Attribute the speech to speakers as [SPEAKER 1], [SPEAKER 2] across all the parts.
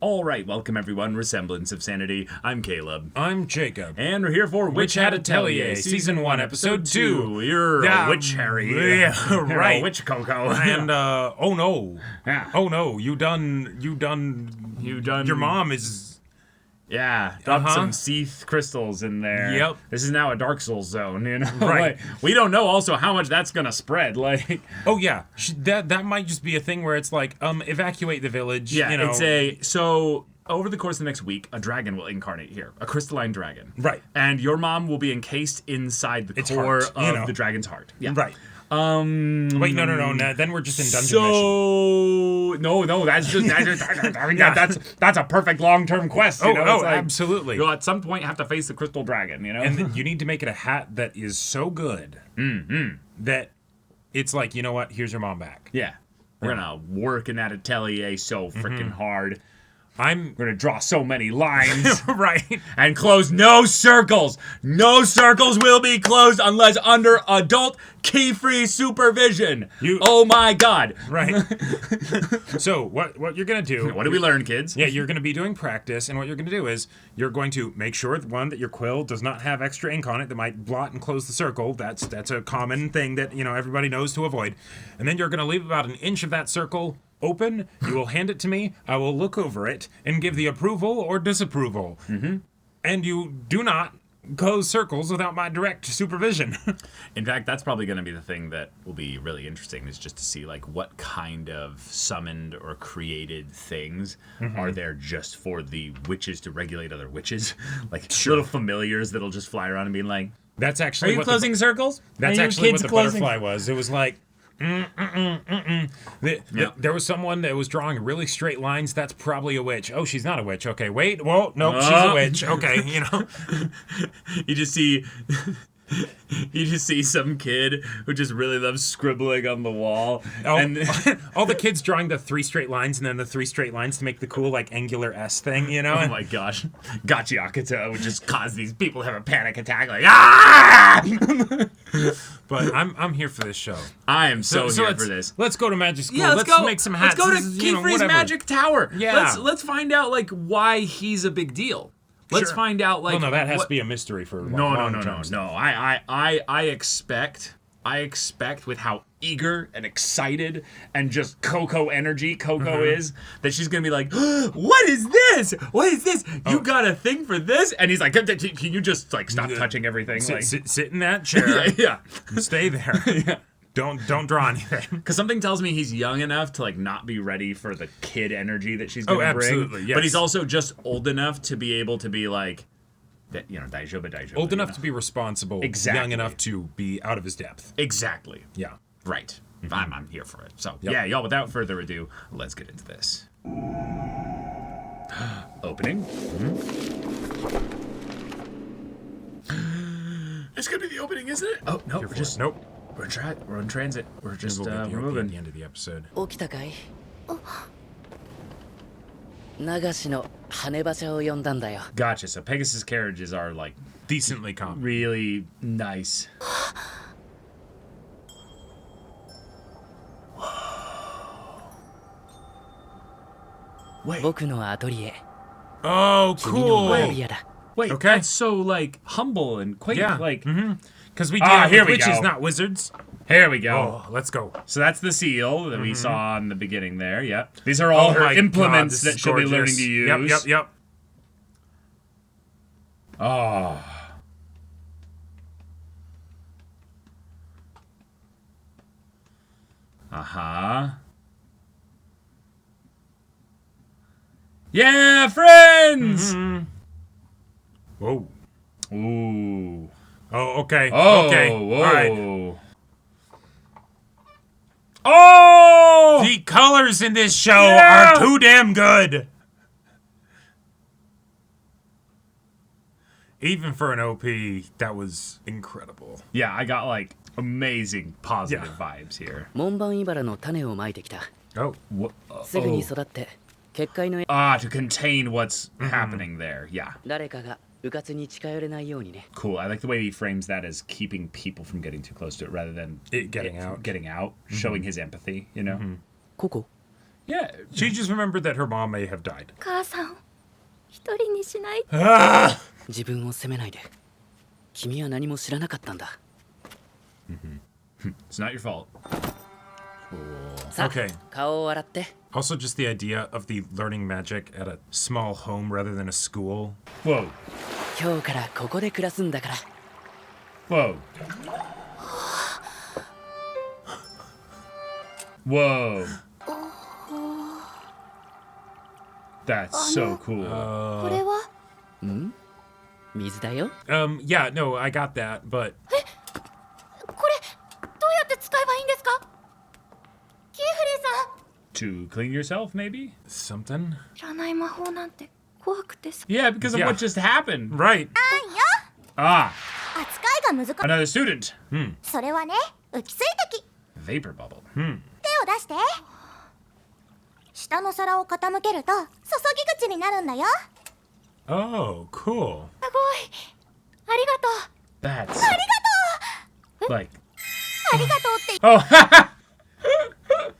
[SPEAKER 1] All right, welcome everyone. Semblance of Sanity. I'm Caleb.
[SPEAKER 2] I'm Jacob.
[SPEAKER 1] And we're here for
[SPEAKER 2] Witch Hat Atelier, Season 1, Episode 2.
[SPEAKER 1] You're a witch, Harry.
[SPEAKER 2] Yeah,
[SPEAKER 1] You're
[SPEAKER 2] right.
[SPEAKER 1] a witch, Coco.
[SPEAKER 2] And, oh no.
[SPEAKER 1] Yeah.
[SPEAKER 2] Oh no, you done. Your mom is...
[SPEAKER 1] Yeah, dropped some Seath crystals in there.
[SPEAKER 2] Yep.
[SPEAKER 1] This is now a Dark Souls zone, you know?
[SPEAKER 2] Right.
[SPEAKER 1] Like, we don't know also how much that's gonna spread, like...
[SPEAKER 2] Oh yeah, that might just be a thing where it's like, evacuate the village,
[SPEAKER 1] Yeah,
[SPEAKER 2] you know.
[SPEAKER 1] So, over the course of the next week, a dragon will incarnate here. A crystalline dragon.
[SPEAKER 2] Right.
[SPEAKER 1] And your mom will be encased inside the
[SPEAKER 2] Its
[SPEAKER 1] core
[SPEAKER 2] heart, you
[SPEAKER 1] of
[SPEAKER 2] know.
[SPEAKER 1] the dragon's heart. Yeah.
[SPEAKER 2] Right. Wait, no. Then we're just in dungeon mission.
[SPEAKER 1] No, that's that's a perfect long-term quest. You know? It's like,
[SPEAKER 2] absolutely.
[SPEAKER 1] You'll at some point have to face the crystal dragon, you know?
[SPEAKER 2] And then you need to make it a hat that is so good that it's like, you know what? Here's your mom back.
[SPEAKER 1] Yeah. We're gonna work in that atelier so freaking hard.
[SPEAKER 2] I'm
[SPEAKER 1] We're gonna draw so many lines.
[SPEAKER 2] right.
[SPEAKER 1] And close no circles. No circles will be closed unless under adult key-free supervision. Oh my god.
[SPEAKER 2] Right. So what you're gonna do?
[SPEAKER 1] What did we learn, kids?
[SPEAKER 2] Yeah, you're gonna be doing practice, and what you're gonna do is you're going to make sure that your quill does not have extra ink on it that might blot and close the circle. That's a common thing that everybody knows to avoid. And then you're gonna leave about an inch of that circle open. You will hand it to me. I will look over it and give the approval or disapproval. And you do not close circles without my direct supervision.
[SPEAKER 1] In fact, that's probably going to be the thing that will be really interesting, is just to see like what kind of summoned or created things are there just for the witches to regulate other witches. Like little familiars that'll just fly around and be like,
[SPEAKER 2] That's actually
[SPEAKER 1] "Are you closing circles?
[SPEAKER 2] That's
[SPEAKER 1] Are you
[SPEAKER 2] actually what
[SPEAKER 1] kids
[SPEAKER 2] the
[SPEAKER 1] closing?"
[SPEAKER 2] butterfly was. It was like, There was someone that was drawing really straight lines. That's probably a witch. Oh, she's not a witch. Okay, wait. Well, nope, she's a witch. Okay,
[SPEAKER 1] You just see... You just see some kid who just really loves scribbling on the wall.
[SPEAKER 2] Oh,
[SPEAKER 1] And
[SPEAKER 2] all the kids drawing the 3 straight lines and then the 3 straight lines to make the cool, like, angular S thing,
[SPEAKER 1] oh my gosh. Gachiakata would just cause these people to have a panic attack like, ah!
[SPEAKER 2] But I'm here for this show.
[SPEAKER 1] I am so here
[SPEAKER 2] let's,
[SPEAKER 1] for this.
[SPEAKER 2] Let's go to magic school.
[SPEAKER 1] Yeah,
[SPEAKER 2] let's
[SPEAKER 1] go.
[SPEAKER 2] make some hats.
[SPEAKER 1] Let's go to
[SPEAKER 2] This is,
[SPEAKER 1] Keyfree's
[SPEAKER 2] whatever.
[SPEAKER 1] Magic Tower.
[SPEAKER 2] Yeah.
[SPEAKER 1] Let's find out like why he's a big deal. Let's
[SPEAKER 2] Sure.
[SPEAKER 1] find out like.
[SPEAKER 2] Well, no, that has
[SPEAKER 1] what...
[SPEAKER 2] to be a mystery for
[SPEAKER 1] No.
[SPEAKER 2] long-term
[SPEAKER 1] I expect with how eager and excited and just Coco energy Coco is, that she's gonna be like, what is this? What is this? You got a thing for this? And he's like, can you just like stop touching everything?
[SPEAKER 2] Sit in that chair.
[SPEAKER 1] Yeah.
[SPEAKER 2] Stay there.
[SPEAKER 1] Yeah.
[SPEAKER 2] Don't draw anything.
[SPEAKER 1] Because something tells me he's young enough to like not be ready for the kid energy that she's gonna bring.
[SPEAKER 2] Absolutely, yes.
[SPEAKER 1] But he's also just old enough to be able to be like, daijoubu.
[SPEAKER 2] Old enough to be responsible.
[SPEAKER 1] Exactly.
[SPEAKER 2] Young enough to be out of his depth.
[SPEAKER 1] Exactly.
[SPEAKER 2] Yeah.
[SPEAKER 1] Right. I'm here for it. So
[SPEAKER 2] Yep.
[SPEAKER 1] yeah, y'all. Without further ado, let's get into this. Opening. It's gonna be the opening, isn't it? Oh no,
[SPEAKER 2] Nope.
[SPEAKER 1] We're on transit. We're just
[SPEAKER 2] We'll get the
[SPEAKER 1] we're
[SPEAKER 2] opening at
[SPEAKER 1] moving.
[SPEAKER 2] the end of the episode.
[SPEAKER 3] 起きたかい流しの羽馬車を呼んだんだよ
[SPEAKER 1] Gotcha. So Pegasus carriages are like
[SPEAKER 2] Decently common.
[SPEAKER 1] really nice. Wait,
[SPEAKER 3] 僕のアトリエ
[SPEAKER 2] Oh,
[SPEAKER 3] 君の学
[SPEAKER 2] cool.
[SPEAKER 3] び屋だ
[SPEAKER 1] wait.
[SPEAKER 2] Okay.
[SPEAKER 1] That's so like humble and quaint.
[SPEAKER 2] Yeah.
[SPEAKER 1] Like
[SPEAKER 2] Because we deal
[SPEAKER 1] here
[SPEAKER 2] with
[SPEAKER 1] we
[SPEAKER 2] witches,
[SPEAKER 1] go.
[SPEAKER 2] not wizards.
[SPEAKER 1] here we go.
[SPEAKER 2] Oh, let's go.
[SPEAKER 1] So that's the seal that we saw in the beginning there. Yep. These are all her
[SPEAKER 2] my
[SPEAKER 1] implements
[SPEAKER 2] God, this
[SPEAKER 1] that
[SPEAKER 2] is
[SPEAKER 1] she'll be learning
[SPEAKER 2] gorgeous.
[SPEAKER 1] to use.
[SPEAKER 2] Yep.
[SPEAKER 1] Oh. Uh-huh. Yeah, friends!
[SPEAKER 2] Whoa.
[SPEAKER 1] Ooh.
[SPEAKER 2] Oh, okay.
[SPEAKER 1] Oh,
[SPEAKER 2] okay.
[SPEAKER 1] whoa.
[SPEAKER 2] All right.
[SPEAKER 1] Oh!
[SPEAKER 2] The colors in this show
[SPEAKER 1] Yeah!
[SPEAKER 2] are too damn good. Even for an OP, that was incredible.
[SPEAKER 1] Yeah, I got like amazing positive
[SPEAKER 2] Yeah.
[SPEAKER 1] vibes here.
[SPEAKER 3] 門番茨の種をまいてきた
[SPEAKER 2] Oh.
[SPEAKER 3] すぐに育って結界の
[SPEAKER 1] Ah, to contain what's happening there. Yeah.
[SPEAKER 3] 誰かがうかつに近寄れないようにね
[SPEAKER 1] Cool. I like the way he frames that as keeping people from getting too close to it rather than
[SPEAKER 2] It getting
[SPEAKER 1] it
[SPEAKER 2] out.
[SPEAKER 1] Getting out, showing his empathy, you know?
[SPEAKER 3] ここ
[SPEAKER 1] Yeah.
[SPEAKER 2] She just remembered that her mom may have died.
[SPEAKER 4] 母さん一人にしない。
[SPEAKER 3] 自分を責めないで。君は何も知らなかったんだ。
[SPEAKER 1] It's not your fault.
[SPEAKER 3] さあ、
[SPEAKER 2] Okay.
[SPEAKER 3] 顔を洗って。
[SPEAKER 2] Also, just the idea of the learning magic at a small home rather than a school.
[SPEAKER 1] Whoa.
[SPEAKER 3] 今日からここで暮らすんだから。
[SPEAKER 1] Whoa. Whoa. That's so cool.
[SPEAKER 4] これは
[SPEAKER 3] 水だよ。
[SPEAKER 2] Yeah, no, I got that, but
[SPEAKER 4] これどうやって使えばいいんですか？キーフリーさん。
[SPEAKER 1] To clean yourself, maybe?
[SPEAKER 2] something.
[SPEAKER 4] いらない魔法なんて怖くてさ。
[SPEAKER 1] Yeah, because of
[SPEAKER 2] Yeah.
[SPEAKER 1] what just happened.
[SPEAKER 2] Right.
[SPEAKER 1] Ah,
[SPEAKER 5] 扱いが難しい。
[SPEAKER 1] another student.
[SPEAKER 5] それはね、浮き水滴。
[SPEAKER 1] Vapor bubble.
[SPEAKER 5] 手を出して。下の皿を傾けると注ぎ口になるんだよ。
[SPEAKER 2] Oh, cool.
[SPEAKER 4] すごい。ありがとう。
[SPEAKER 1] That's like
[SPEAKER 5] ありがとうって
[SPEAKER 1] oh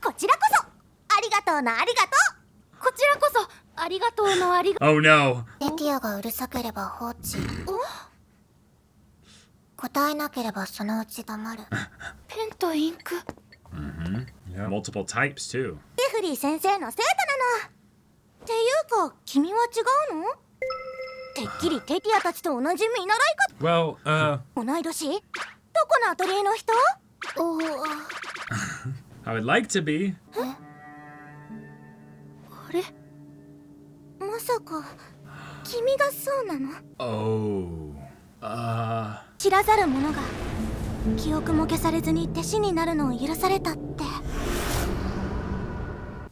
[SPEAKER 5] こちらこそ。ありがとうのありがと
[SPEAKER 4] こちらこそありがとうのありが。
[SPEAKER 1] oh no.
[SPEAKER 5] う。テティアがうるさければ放置。答えなければそのうち黙る。
[SPEAKER 4] ペンとインク。
[SPEAKER 1] Multiple types too.
[SPEAKER 5] テフリー先生の生徒なの。っていうか君は違うの？てっきりテティアたちと同じ見習い
[SPEAKER 2] Well,
[SPEAKER 5] か。同い年？どこのアトリエの人？おお。
[SPEAKER 1] I would like to be.
[SPEAKER 4] あれ？
[SPEAKER 5] まさか君がそうなの？
[SPEAKER 1] Oh.
[SPEAKER 5] 知らざる者が記憶も消されずに弟子になるのを許されたって。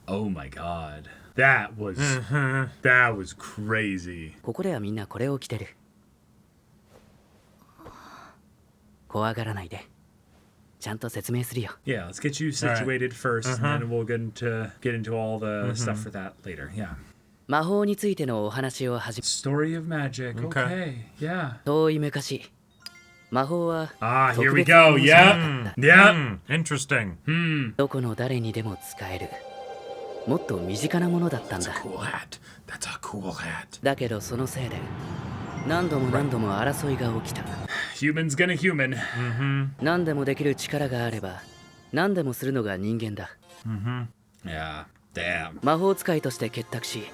[SPEAKER 1] Oh my god. That was crazy.
[SPEAKER 3] ここではみんなこれを着てる。怖がらないで。ちゃんと説明するよ。
[SPEAKER 1] Yeah, let's get you situated first, and then we'll get into all the stuff for that later. Yeah.
[SPEAKER 3] 魔法についてのお話を始め。
[SPEAKER 1] Story of magic. Okay. Yeah.
[SPEAKER 3] 遠い昔、魔法は
[SPEAKER 1] Ah, here
[SPEAKER 3] 特
[SPEAKER 1] we
[SPEAKER 3] 別な
[SPEAKER 1] go.
[SPEAKER 3] ものじゃなかった。
[SPEAKER 1] Yep.
[SPEAKER 2] interesting.
[SPEAKER 3] どこの誰にでも使える。もっと身近なものだったんだ。
[SPEAKER 2] Cool hat. That's a cool hat.
[SPEAKER 3] だけどそのせいで何度も何度も争いが起きた。
[SPEAKER 1] Human's gonna human.
[SPEAKER 3] 何でもできる力があれば何でもするのが人間だ。
[SPEAKER 1] Yeah. Damn.
[SPEAKER 3] 魔法使いとして結託し、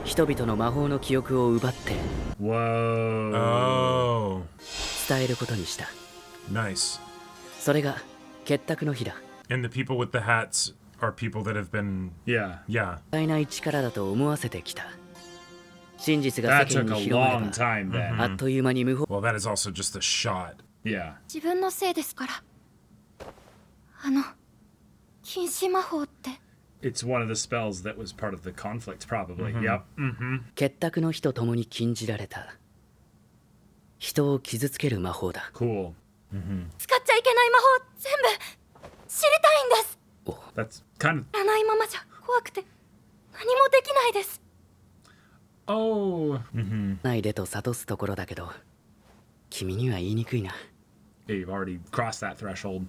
[SPEAKER 3] 人々の魔法の記憶を奪って
[SPEAKER 1] Whoa.
[SPEAKER 2] Oh,
[SPEAKER 3] 伝えることにした。
[SPEAKER 2] nice.
[SPEAKER 3] それが結託の日だ。
[SPEAKER 2] And the people with the hats are people that have been,
[SPEAKER 1] Yeah.
[SPEAKER 2] yeah.
[SPEAKER 3] 絶えない力だと思わせてきた。真実が
[SPEAKER 1] That
[SPEAKER 3] 世間
[SPEAKER 1] took
[SPEAKER 3] に
[SPEAKER 1] a
[SPEAKER 3] 広まれ
[SPEAKER 1] long
[SPEAKER 3] ば
[SPEAKER 1] time then.
[SPEAKER 3] あっという間に無法
[SPEAKER 2] Well, that is also just a shot.
[SPEAKER 1] Yeah.
[SPEAKER 4] 自分のせいですから。禁止魔法って。
[SPEAKER 1] It's one of the spells that was part of the conflict, probably. Yep.
[SPEAKER 3] 結託の日と共に禁じられた人を傷つける魔法だ。
[SPEAKER 1] Cool.
[SPEAKER 4] 使っちゃいけない魔法全部知りたいんです。
[SPEAKER 1] That's kind of.
[SPEAKER 4] 知らないままじゃ怖くて何もできないです。
[SPEAKER 1] Oh.
[SPEAKER 3] ないでと諭すところだけど、君には言いにくいな。
[SPEAKER 1] Yeah, you've already crossed that threshold.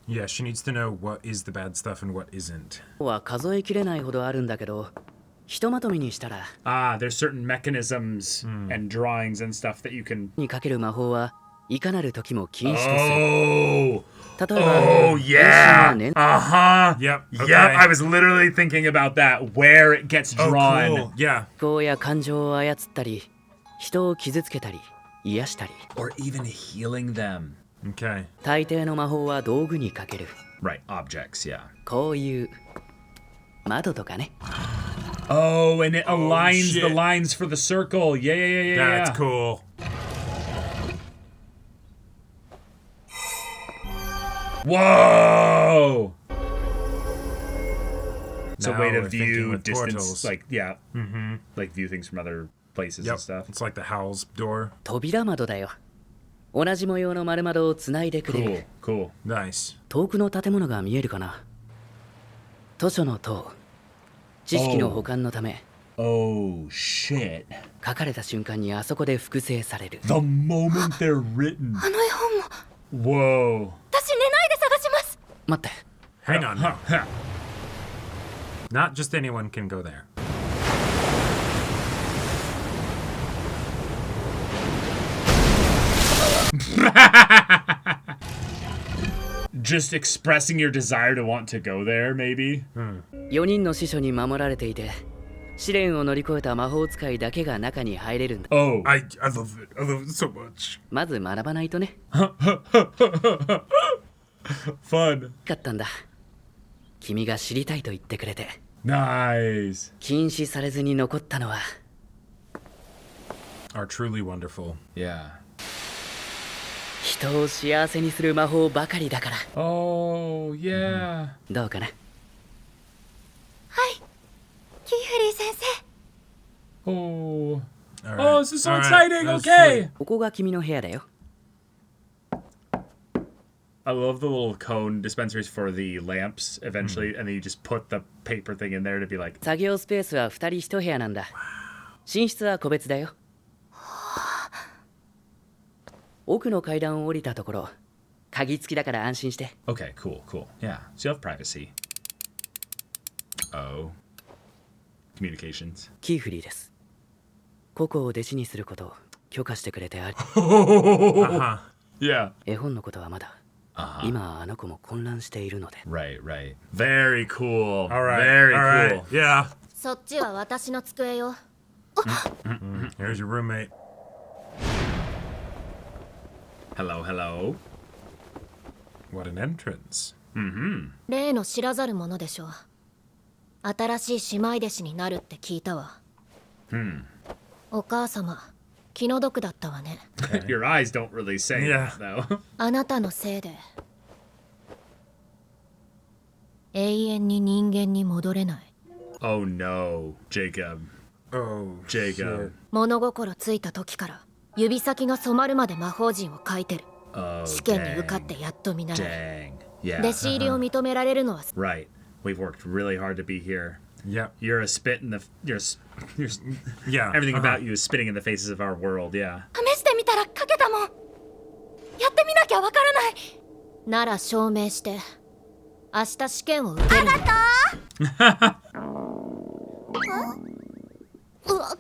[SPEAKER 2] Yeah, she needs to know what is the bad stuff and what isn't.
[SPEAKER 3] は数えきれないほどあるんだけど、ひとまとめにしたら
[SPEAKER 1] Ah, there's certain mechanisms and drawings and stuff that you can.
[SPEAKER 3] にかける魔法はいかなる時も禁止とする。
[SPEAKER 1] Oh.
[SPEAKER 3] 例えば、
[SPEAKER 1] Oh yeah.
[SPEAKER 3] 年
[SPEAKER 1] Uh huh.
[SPEAKER 2] Yep.
[SPEAKER 1] Yep.
[SPEAKER 2] Okay.
[SPEAKER 1] I was literally thinking about that. Where it gets
[SPEAKER 2] Oh,
[SPEAKER 1] drawn.
[SPEAKER 2] cool. Yeah.
[SPEAKER 3] 思考や感情を操ったり、人を傷つけたり、癒したり、
[SPEAKER 1] Or even healing them.
[SPEAKER 2] Okay.
[SPEAKER 3] 大抵の魔法は道具にかける。
[SPEAKER 1] Right. Objects. Yeah.
[SPEAKER 3] こういう窓とかね。
[SPEAKER 1] Oh, and it aligns the
[SPEAKER 2] shit.
[SPEAKER 1] lines for the circle. Yeah, yeah, yeah, yeah.
[SPEAKER 2] That's
[SPEAKER 1] yeah.
[SPEAKER 2] cool.
[SPEAKER 1] Whoa! It's a
[SPEAKER 2] Now
[SPEAKER 1] way to
[SPEAKER 2] we're thinking
[SPEAKER 1] view
[SPEAKER 2] with
[SPEAKER 1] distance,
[SPEAKER 2] portals.
[SPEAKER 1] like yeah, like view things from other places
[SPEAKER 2] Yep.
[SPEAKER 1] and stuff.
[SPEAKER 2] It's like the Howl's door.
[SPEAKER 3] 扉窓だよ。同じ模様の丸窓をつないでくれる。
[SPEAKER 1] Cool, cool.
[SPEAKER 2] Nice.
[SPEAKER 3] 遠くの建物が見えるかな。図書の塔。知識の保管のため、
[SPEAKER 1] Oh shit!
[SPEAKER 3] 書かれた瞬間にあそこで複製される。
[SPEAKER 1] The moment they're written.
[SPEAKER 4] あの絵本も
[SPEAKER 1] Whoa!
[SPEAKER 4] 私寝ないで探します。
[SPEAKER 3] 待って。
[SPEAKER 2] Hang on now.
[SPEAKER 1] Huh.
[SPEAKER 2] Not just anyone can go there.
[SPEAKER 1] Just expressing your desire to want to go there, maybe?
[SPEAKER 3] 4人の師匠に守られていて、試練を乗り越えた魔法使いだけが中に入れるんだ。
[SPEAKER 1] Oh.
[SPEAKER 2] I love it. I love it so much.
[SPEAKER 3] まず学ばないとね。
[SPEAKER 1] Fun.
[SPEAKER 3] かったんだ。君が知りたいと言ってくれて。
[SPEAKER 1] Nice.
[SPEAKER 3] 禁止されずに残ったのは。
[SPEAKER 2] Are truly wonderful.
[SPEAKER 1] Yeah.
[SPEAKER 3] 人を幸せにする魔法ばかりだから。
[SPEAKER 1] Oh, yeah.
[SPEAKER 3] どうかな。
[SPEAKER 5] はい、キーフリー先生。
[SPEAKER 1] Oh.
[SPEAKER 2] All
[SPEAKER 1] Oh,
[SPEAKER 2] right.
[SPEAKER 1] this is so
[SPEAKER 2] All right.
[SPEAKER 1] exciting.
[SPEAKER 2] That was
[SPEAKER 1] Okay.
[SPEAKER 2] sweet.
[SPEAKER 3] ここが君の部屋だよ。
[SPEAKER 1] I love the little cone dispensaries for the lamps eventually, and then you just put the paper thing in there to be like,
[SPEAKER 3] 作業スペースは2人1部屋なんだ。寝室は個別だよ。奥の階段を降りたところ、鍵付きだから安心して。
[SPEAKER 1] okay, cool, cool. Yeah, so you have privacy. Oh. Communications.
[SPEAKER 3] キーフリーです。ココを弟子にすることを許可してくれてあり。
[SPEAKER 2] Uh-huh.
[SPEAKER 1] Yeah.
[SPEAKER 3] 絵本のことはまだ。今あの子も混乱しているので。
[SPEAKER 1] Right, right. Very cool.
[SPEAKER 2] All right.
[SPEAKER 1] Very
[SPEAKER 2] All
[SPEAKER 1] cool.
[SPEAKER 2] right. Yeah.
[SPEAKER 5] そっちは私の机よ。
[SPEAKER 2] Here's your roommate.
[SPEAKER 1] Hello, hello.
[SPEAKER 2] What an entrance.
[SPEAKER 5] 例の知らざるものでしょう。新しい姉妹弟子になるって聞いたわ。お母様、気の毒だったわね。
[SPEAKER 1] Your eyes don't really say
[SPEAKER 2] Yeah.
[SPEAKER 1] that, though.
[SPEAKER 5] あなたのせいで永遠に人間に戻れない。
[SPEAKER 1] Oh no, Jacob.
[SPEAKER 2] Oh,
[SPEAKER 1] Jacob.
[SPEAKER 5] 物心ついた時から指先が染まるまで魔法陣を書いてる。
[SPEAKER 1] Oh,
[SPEAKER 5] 試験に受かっ
[SPEAKER 1] dang.
[SPEAKER 5] てやっと見習う。
[SPEAKER 1] Dang. Yeah.
[SPEAKER 5] 弟子入りを認められるのは
[SPEAKER 1] Right. We've worked really hard to be here.
[SPEAKER 2] Yep.
[SPEAKER 1] You're a spit in the.
[SPEAKER 2] Yeah.
[SPEAKER 1] Everything
[SPEAKER 2] uh-huh.
[SPEAKER 1] about you is spitting in the faces of our world. Yeah.
[SPEAKER 5] 試してみたら書けたもん。やってみなきゃわからない。なら証明して明日試験を受ける。うわ。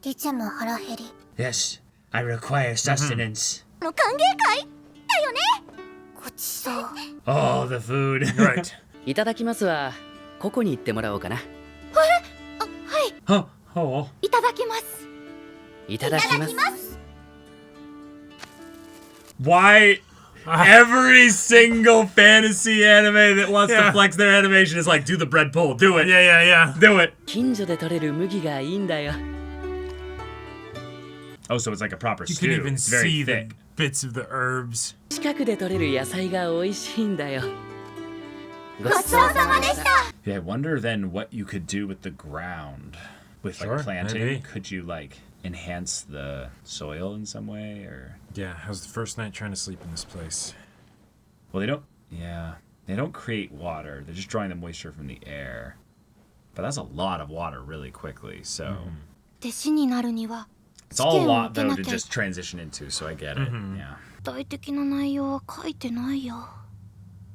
[SPEAKER 5] リチェも腹減り。
[SPEAKER 1] Yes. I require sustenance.
[SPEAKER 5] の歓迎会だよね。ごちそう。
[SPEAKER 1] Oh, the food.
[SPEAKER 2] Right.
[SPEAKER 3] いただきますはココに言ってもらおうかな。
[SPEAKER 5] はい。
[SPEAKER 1] Huh. Oh.
[SPEAKER 5] いただきます。
[SPEAKER 3] いただきます。
[SPEAKER 1] Why every single fantasy anime that wants
[SPEAKER 2] Yeah.
[SPEAKER 1] to flex their animation is like, do the bread pull, do it,
[SPEAKER 2] Yeah, yeah, yeah.
[SPEAKER 1] do it.
[SPEAKER 3] 近所で採れる麦がいいんだよ。
[SPEAKER 1] Oh, so it's like a proper
[SPEAKER 2] You
[SPEAKER 1] stew.
[SPEAKER 2] can even
[SPEAKER 1] It's very
[SPEAKER 2] see the
[SPEAKER 1] thick.
[SPEAKER 2] bits of the herbs.
[SPEAKER 3] 近くで採れる野菜が美味しいんだよ。ご
[SPEAKER 5] ごちそうさまでした。
[SPEAKER 1] Yeah, I wonder then what you could do with the ground. With like
[SPEAKER 2] Sure,
[SPEAKER 1] planting,
[SPEAKER 2] maybe.
[SPEAKER 1] could you like enhance the soil in some way, or?
[SPEAKER 2] Yeah, how's the first night trying to sleep in this place?
[SPEAKER 1] Well, they don't. Yeah, they don't create water. They're just drawing the moisture from the air. But that's a lot of water really quickly. So
[SPEAKER 5] 弟子になるには
[SPEAKER 1] it's all a lot
[SPEAKER 5] 試験を
[SPEAKER 1] though
[SPEAKER 5] 受け
[SPEAKER 1] to
[SPEAKER 5] なきゃ
[SPEAKER 1] just transition into. So I get it. Yeah.
[SPEAKER 5] 具体的な内容は書いてないよ。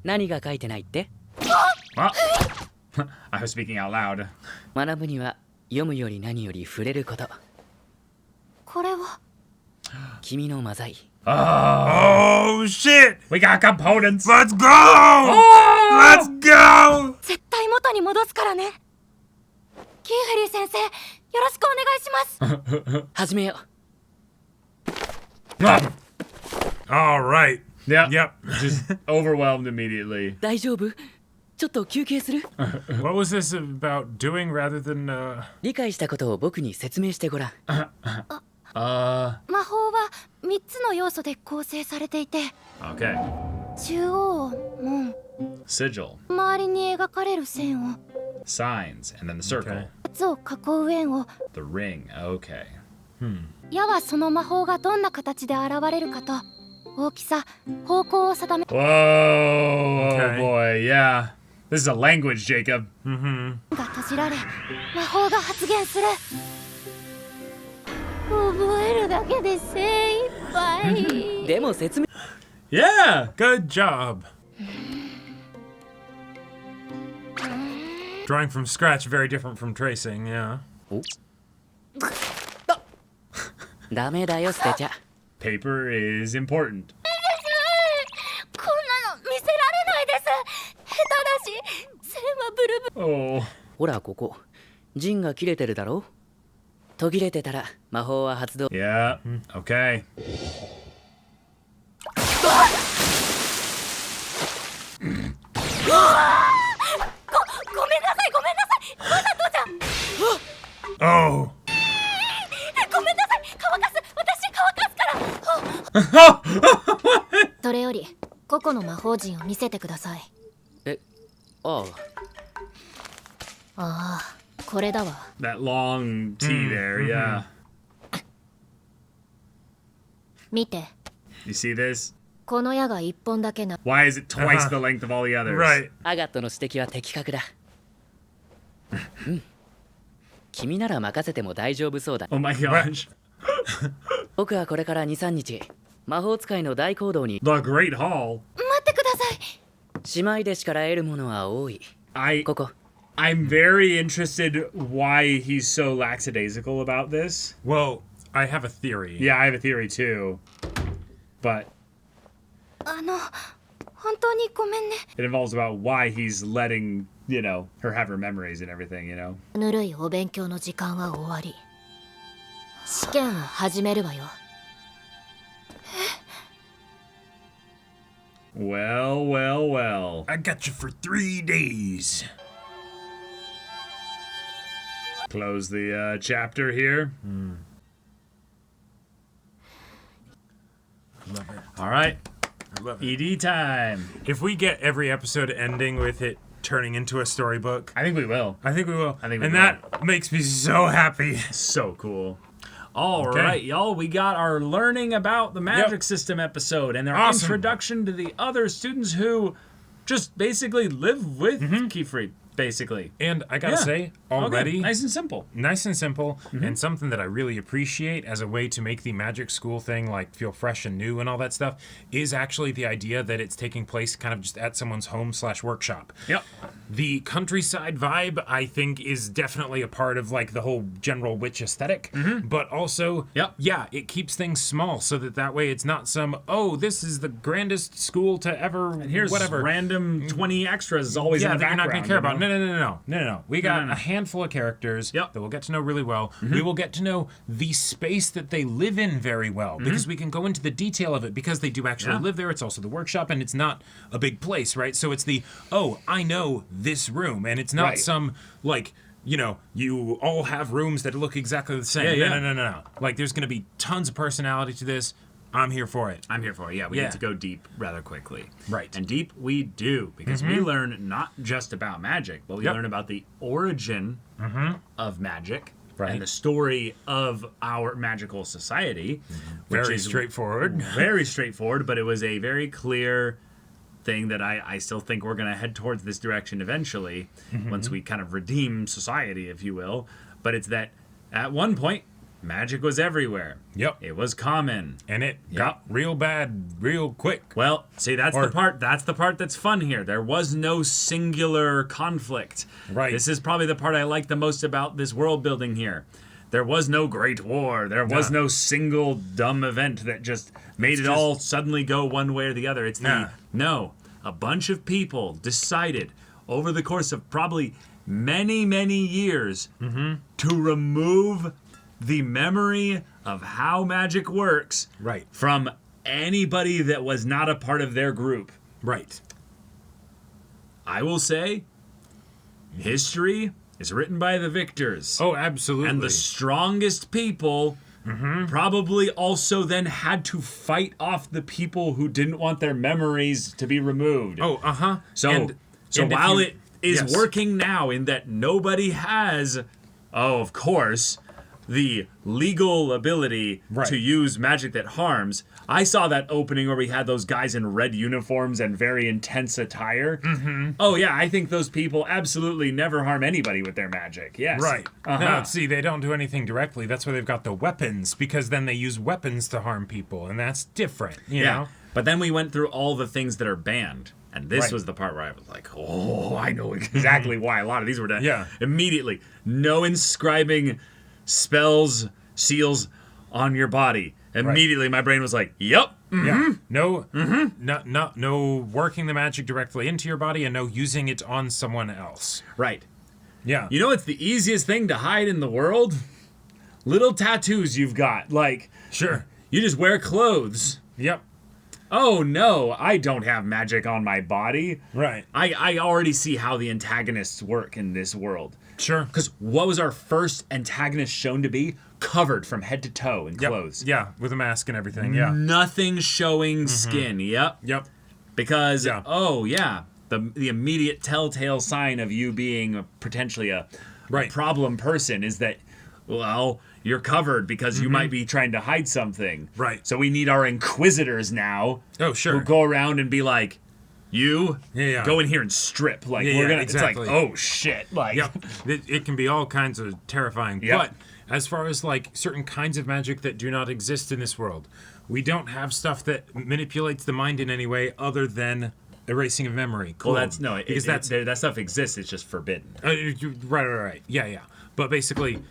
[SPEAKER 3] 何が書いてないって？
[SPEAKER 1] Well, I was speaking out loud.
[SPEAKER 3] 学ぶには読むより何より触れること。
[SPEAKER 5] これは
[SPEAKER 3] 君のマザイ。
[SPEAKER 2] Oh, shit!
[SPEAKER 1] We got components.
[SPEAKER 2] Let's go! Let's go!
[SPEAKER 5] 絶対元に戻すからね。キーフリー先生、よろしくお願いします。
[SPEAKER 3] 始めよう。
[SPEAKER 2] All right.
[SPEAKER 1] Yeah.
[SPEAKER 2] Yep.
[SPEAKER 1] Just overwhelmed immediately.
[SPEAKER 3] 大丈夫？ちょっと休憩する？
[SPEAKER 2] What was this about doing rather than,
[SPEAKER 3] 理解したことを僕に説明してごらん。
[SPEAKER 5] 魔法は3つの要素で構成されていて、
[SPEAKER 1] Okay.
[SPEAKER 5] 中央、門、
[SPEAKER 1] Sigil,
[SPEAKER 5] 周りに描かれる線を、
[SPEAKER 1] signs, and then the circle.
[SPEAKER 2] Okay.
[SPEAKER 5] 列を囲う円を、
[SPEAKER 1] The ring. Okay.
[SPEAKER 5] 矢はその魔法がどんな形で現れるかと、大きさ、方向を定め、
[SPEAKER 1] Whoa. Oh
[SPEAKER 2] Okay.
[SPEAKER 1] boy. Yeah. This is a language, Jacob.
[SPEAKER 5] が閉じられ、魔法が発現する。覚えるだけで精一杯。
[SPEAKER 3] でも説明。
[SPEAKER 1] Yeah.
[SPEAKER 2] good job. Drawing from scratch, very different from tracing, yeah.
[SPEAKER 3] ダメだよ捨てちゃ
[SPEAKER 1] Paper is important.
[SPEAKER 4] こんなの見せられないです下手だし線はブルブル
[SPEAKER 1] Oh.
[SPEAKER 3] ほらここ陣が切れてるだろ途切れてたら魔法は発動
[SPEAKER 1] Yeah. Okay.
[SPEAKER 4] ごめんなさいごめんなさいわざとじゃん
[SPEAKER 2] Oh!
[SPEAKER 4] ごめんなさい乾かす私乾かすから
[SPEAKER 5] それより個々の魔法陣を見せてください。
[SPEAKER 3] えああ
[SPEAKER 5] ああこれだわ。
[SPEAKER 1] That long T there, yeah.
[SPEAKER 5] 見て
[SPEAKER 1] You see this?
[SPEAKER 5] この矢が一本だけな
[SPEAKER 1] Why is it twice the length of all the others?
[SPEAKER 2] Right.
[SPEAKER 3] アガットの指摘は的確だうん君なら任せても大丈夫そうだ
[SPEAKER 1] Oh my gosh.
[SPEAKER 3] 僕はこれから 2,3 日魔法使いの大行動に
[SPEAKER 1] The Great Hall.
[SPEAKER 4] 待ってください
[SPEAKER 3] 姉妹弟子から得るものは多い
[SPEAKER 1] I
[SPEAKER 3] ここ
[SPEAKER 1] I'm very interested why he's so lackadaisical about this.
[SPEAKER 2] Well, I have a theory.
[SPEAKER 1] Yeah, I have a theory too. But
[SPEAKER 4] 本当にごめんね
[SPEAKER 1] it involves about why he's letting, you know, her have her memories and everything, you know.
[SPEAKER 5] ぬるいお勉強の時間は終わり試験を始めるわよ。
[SPEAKER 1] Well, well, well.
[SPEAKER 2] I got you for 3 days.
[SPEAKER 1] Close the chapter here.
[SPEAKER 2] Love it.
[SPEAKER 1] All right.
[SPEAKER 2] I love it.
[SPEAKER 1] ED time.
[SPEAKER 2] If we get every episode ending with it turning into a storybook,
[SPEAKER 1] I think we will.
[SPEAKER 2] I think we will.
[SPEAKER 1] I think we
[SPEAKER 2] and
[SPEAKER 1] will.
[SPEAKER 2] that makes me so happy.
[SPEAKER 1] So cool. All
[SPEAKER 2] Okay.
[SPEAKER 1] right, y'all. We got our learning about the magic
[SPEAKER 2] Yep.
[SPEAKER 1] system episode and their
[SPEAKER 2] Awesome.
[SPEAKER 1] introduction to the other students who just basically live with Keyfried, basically.
[SPEAKER 2] And I gotta
[SPEAKER 1] Yeah.
[SPEAKER 2] say, already,
[SPEAKER 1] Okay, nice and simple.
[SPEAKER 2] nice and simple, and something that I really appreciate as a way to make the magic school thing like feel fresh and new and all that stuff is actually the idea that it's taking place kind of just at someone's home/workshop.
[SPEAKER 1] Yep.
[SPEAKER 2] The countryside vibe, I think, is definitely a part of like the whole general witch aesthetic, but also,
[SPEAKER 1] Yep.
[SPEAKER 2] yeah, it keeps things small so that way it's not some, oh, this is the grandest school to ever,
[SPEAKER 1] And here's
[SPEAKER 2] whatever.
[SPEAKER 1] random 20 extras always in the
[SPEAKER 2] That you're
[SPEAKER 1] background.
[SPEAKER 2] not going to care about.
[SPEAKER 1] you know?
[SPEAKER 2] No. We got a handful of characters
[SPEAKER 1] Yep.
[SPEAKER 2] that we'll get to know really well. We will get to know the space that they live in very well because we can go into the detail of it because they do actually
[SPEAKER 1] Yeah.
[SPEAKER 2] live there. It's also the workshop and it's not a big place, right? So it's the, oh, I know this room, and it's not
[SPEAKER 1] Right.
[SPEAKER 2] some like, you know, you all have rooms that look exactly the same.
[SPEAKER 1] Yeah, yeah.
[SPEAKER 2] No. Like there's going to be tons of personality to this. I'm here for it.
[SPEAKER 1] I'm here for it. Yeah, we
[SPEAKER 2] Yeah.
[SPEAKER 1] get to go deep rather quickly.
[SPEAKER 2] Right.
[SPEAKER 1] And deep we do, because we learn not just about magic, but we
[SPEAKER 2] Yep.
[SPEAKER 1] learn about the origin of magic
[SPEAKER 2] Right.
[SPEAKER 1] and the story of our magical society. Which
[SPEAKER 2] Very
[SPEAKER 1] is
[SPEAKER 2] straightforward.
[SPEAKER 1] Very straightforward, but it was a very clear thing that I still think we're going to head towards this direction eventually, once we kind of redeem society, if you will. But it's that at one point, magic was everywhere.
[SPEAKER 2] Yep.
[SPEAKER 1] It was common.
[SPEAKER 2] And it got real bad real quick.
[SPEAKER 1] Well, see, that's
[SPEAKER 2] Or-
[SPEAKER 1] the part. That's the part that's fun here. There was no singular conflict.
[SPEAKER 2] Right.
[SPEAKER 1] This is probably the part I like the most about this world building here. There was no great war. There was
[SPEAKER 2] Nah.
[SPEAKER 1] no single dumb event that just made it
[SPEAKER 2] just-
[SPEAKER 1] all suddenly go one way or the other. It's
[SPEAKER 2] Nah.
[SPEAKER 1] no. A bunch of people decided over the course of probably many years to remove the memory of how magic works
[SPEAKER 2] Right.
[SPEAKER 1] from anybody that was not a part of their group.
[SPEAKER 2] Right.
[SPEAKER 1] I will say, history is written by the victors.
[SPEAKER 2] Oh, absolutely.
[SPEAKER 1] And the strongest people probably also then had to fight off the people who didn't want their memories to be removed.
[SPEAKER 2] Oh, uh-huh.
[SPEAKER 1] So,
[SPEAKER 2] And if
[SPEAKER 1] while
[SPEAKER 2] you-
[SPEAKER 1] it is
[SPEAKER 2] yes.
[SPEAKER 1] working now in that nobody has, of course, the legal ability
[SPEAKER 2] Right.
[SPEAKER 1] to use magic that harms, I saw that opening where we had those guys in red uniforms and very intense attire. Oh, yeah, I think those people absolutely never harm anybody with their magic. Yes.
[SPEAKER 2] Right.
[SPEAKER 1] Uh-huh.
[SPEAKER 2] No, see, they don't do anything directly. That's why they've got the weapons, because then they use weapons to harm people, and that's different, you
[SPEAKER 1] Yeah.
[SPEAKER 2] know?
[SPEAKER 1] But then we went through all the things that are banned. And this
[SPEAKER 2] Right.
[SPEAKER 1] was the part where I was like, oh, I know exactly why a lot of these were done.
[SPEAKER 2] Yeah.
[SPEAKER 1] Immediately. No inscribing spells, seals on your body. Immediately my brain was like, yep.
[SPEAKER 2] Yeah. No, no working the magic directly into your body and no using it on someone else.
[SPEAKER 1] Right.
[SPEAKER 2] Yeah.
[SPEAKER 1] You know what's the easiest thing to hide in the world? Little tattoos you've got. Like,
[SPEAKER 2] Sure.
[SPEAKER 1] you just wear clothes.
[SPEAKER 2] Yep.
[SPEAKER 1] Oh no, I don't have magic on my body.
[SPEAKER 2] Right.
[SPEAKER 1] I already see how the antagonists work in this world.
[SPEAKER 2] Sure.
[SPEAKER 1] Because what was our first antagonist shown to be? Covered from head to toe in
[SPEAKER 2] Yep.
[SPEAKER 1] clothes.
[SPEAKER 2] Yeah, with a mask and everything. Yeah.
[SPEAKER 1] Nothing showing skin. Yep.
[SPEAKER 2] Yep.
[SPEAKER 1] Because,
[SPEAKER 2] Yeah.
[SPEAKER 1] the immediate telltale sign of you being potentially a
[SPEAKER 2] Right.
[SPEAKER 1] problem person is that, well, you're covered because you might be trying to hide something.
[SPEAKER 2] Right.
[SPEAKER 1] So we need our inquisitors now
[SPEAKER 2] Oh, sure.
[SPEAKER 1] who go around and be like, you
[SPEAKER 2] Yeah.
[SPEAKER 1] go in here and strip. Like,
[SPEAKER 2] Yeah,
[SPEAKER 1] we're gonna,
[SPEAKER 2] exactly.
[SPEAKER 1] it's like, oh shit. Like,
[SPEAKER 2] Yep. It can be all kinds of terrifying.
[SPEAKER 1] Yep.
[SPEAKER 2] But as far as like certain kinds of magic that do not exist in this world, we don't have stuff that manipulates the mind in any way other than erasing of memory. Cool.
[SPEAKER 1] well, that's, no,
[SPEAKER 2] because
[SPEAKER 1] that stuff exists. It's just forbidden.
[SPEAKER 2] Right. Yeah. But basically,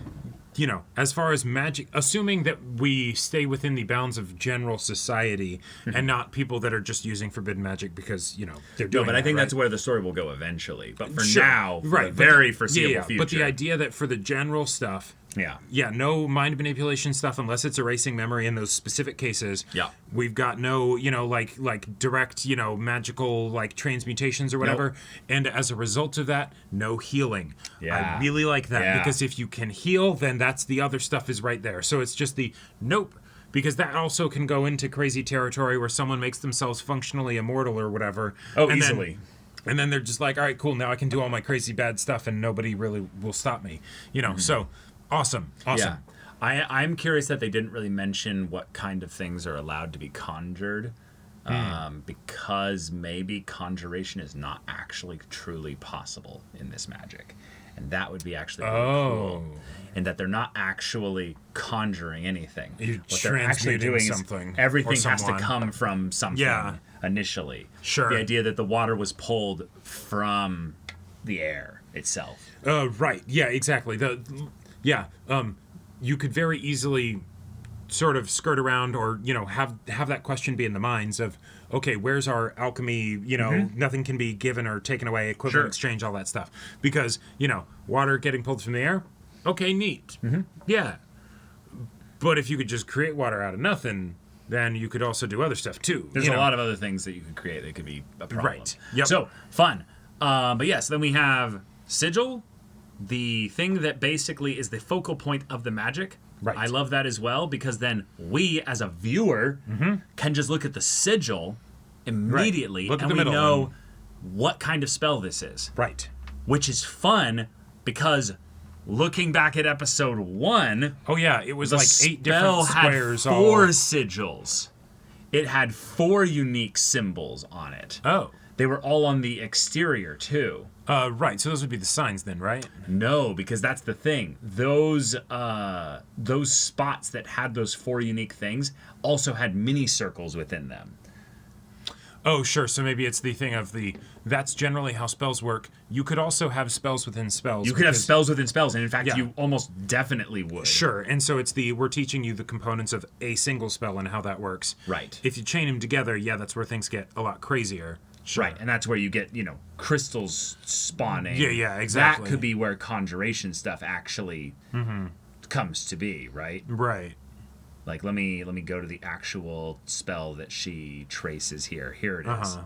[SPEAKER 2] you know, as far as magic, assuming that we stay within the bounds of general society and not people that are just using forbidden magic because, you know, they're doing
[SPEAKER 1] No, but I think
[SPEAKER 2] right?
[SPEAKER 1] that's where the story will go eventually. But for
[SPEAKER 2] Sure.
[SPEAKER 1] now, for
[SPEAKER 2] right,
[SPEAKER 1] the
[SPEAKER 2] but
[SPEAKER 1] very foreseeable future.
[SPEAKER 2] But the idea that for the general stuff,
[SPEAKER 1] Yeah.
[SPEAKER 2] no mind manipulation stuff unless it's erasing memory in those specific cases.
[SPEAKER 1] Yeah.
[SPEAKER 2] We've got no, you know, like direct, you know, magical like transmutations or whatever. And as a result of that, no healing.
[SPEAKER 1] Yeah.
[SPEAKER 2] I really like that
[SPEAKER 1] Yeah.
[SPEAKER 2] because if you can heal, then that's the other stuff is right there. So it's just the nope. Because that also can go into crazy territory where someone makes themselves functionally immortal or whatever.
[SPEAKER 1] Oh,
[SPEAKER 2] and
[SPEAKER 1] easily.
[SPEAKER 2] And then they're just like, all right, cool. Now I can do all my crazy bad stuff and nobody really will stop me. You know, so awesome.
[SPEAKER 1] Yeah. I'm curious that they didn't really mention what kind of things are allowed to be conjured. Because maybe conjuration is not actually truly possible in this magic. And that would be actually really cool. And that they're not actually conjuring anything.
[SPEAKER 2] You're
[SPEAKER 1] What they're actually
[SPEAKER 2] transmuting
[SPEAKER 1] doing
[SPEAKER 2] something
[SPEAKER 1] is everything
[SPEAKER 2] or
[SPEAKER 1] has to
[SPEAKER 2] someone.
[SPEAKER 1] come from something
[SPEAKER 2] Yeah.
[SPEAKER 1] initially.
[SPEAKER 2] Sure.
[SPEAKER 1] The idea that the water was pulled from the air itself.
[SPEAKER 2] Right. Yeah, exactly. You could very easily sort of skirt around or, you know, have that question be in the minds of, okay, where's our alchemy, you know, nothing can be given or taken away, equivalent
[SPEAKER 1] Sure.
[SPEAKER 2] exchange, all that stuff. Because, you know, water getting pulled from the air, okay, neat. Yeah. But if you could just create water out of nothing, then you could also do other stuff too.
[SPEAKER 1] There's a lot of other things that you could create that could be a problem.
[SPEAKER 2] Right. Yep.
[SPEAKER 1] So, fun. But yes, then we have Sigil, the thing that basically is the focal point of the magic.
[SPEAKER 2] Right.
[SPEAKER 1] I love that as well because then we, as a viewer, can just look at the sigil immediately
[SPEAKER 2] Look at
[SPEAKER 1] and
[SPEAKER 2] the
[SPEAKER 1] we
[SPEAKER 2] middle
[SPEAKER 1] know
[SPEAKER 2] one.
[SPEAKER 1] what kind of spell this is.
[SPEAKER 2] Right.
[SPEAKER 1] Which is fun because looking back at episode 1,
[SPEAKER 2] Oh, yeah, it was
[SPEAKER 1] the
[SPEAKER 2] like 8
[SPEAKER 1] spell
[SPEAKER 2] different squares.
[SPEAKER 1] had 4
[SPEAKER 2] all...
[SPEAKER 1] sigils. It had 4 unique symbols on it.
[SPEAKER 2] Oh.
[SPEAKER 1] They were all on the exterior too.
[SPEAKER 2] Right, so those would be the signs then, right?
[SPEAKER 1] No, because that's the thing. Those spots that had those 4 unique things also had mini circles within them.
[SPEAKER 2] Oh, sure. So maybe it's the thing of that's generally how spells work. You could also have spells within spells.
[SPEAKER 1] You could have spells within spells, and in fact,
[SPEAKER 2] Yeah.
[SPEAKER 1] you almost definitely would.
[SPEAKER 2] Sure. And so it's we're teaching you the components of a single spell and how that works.
[SPEAKER 1] Right.
[SPEAKER 2] If you chain them together, yeah, that's where things get a lot crazier. Sure.
[SPEAKER 1] Right, and that's where you get, crystals spawning.
[SPEAKER 2] Yeah, exactly.
[SPEAKER 1] That could be where conjuration stuff actually comes to be, right?
[SPEAKER 2] Right.
[SPEAKER 1] Like, let me go to the actual spell that she traces here. Here it is.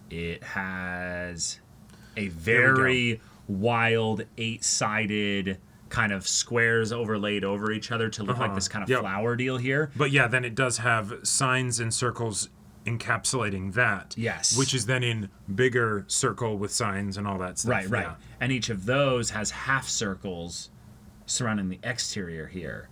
[SPEAKER 1] It has a very wild 8-sided kind of squares overlaid over each other to look like this kind of flower deal here.
[SPEAKER 2] But yeah, then it does have signs and circles encapsulating that.
[SPEAKER 1] Yes.
[SPEAKER 2] Which is then in bigger circle with signs and all that stuff.
[SPEAKER 1] Right.
[SPEAKER 2] Yeah.
[SPEAKER 1] And each of those has half circles surrounding the exterior here,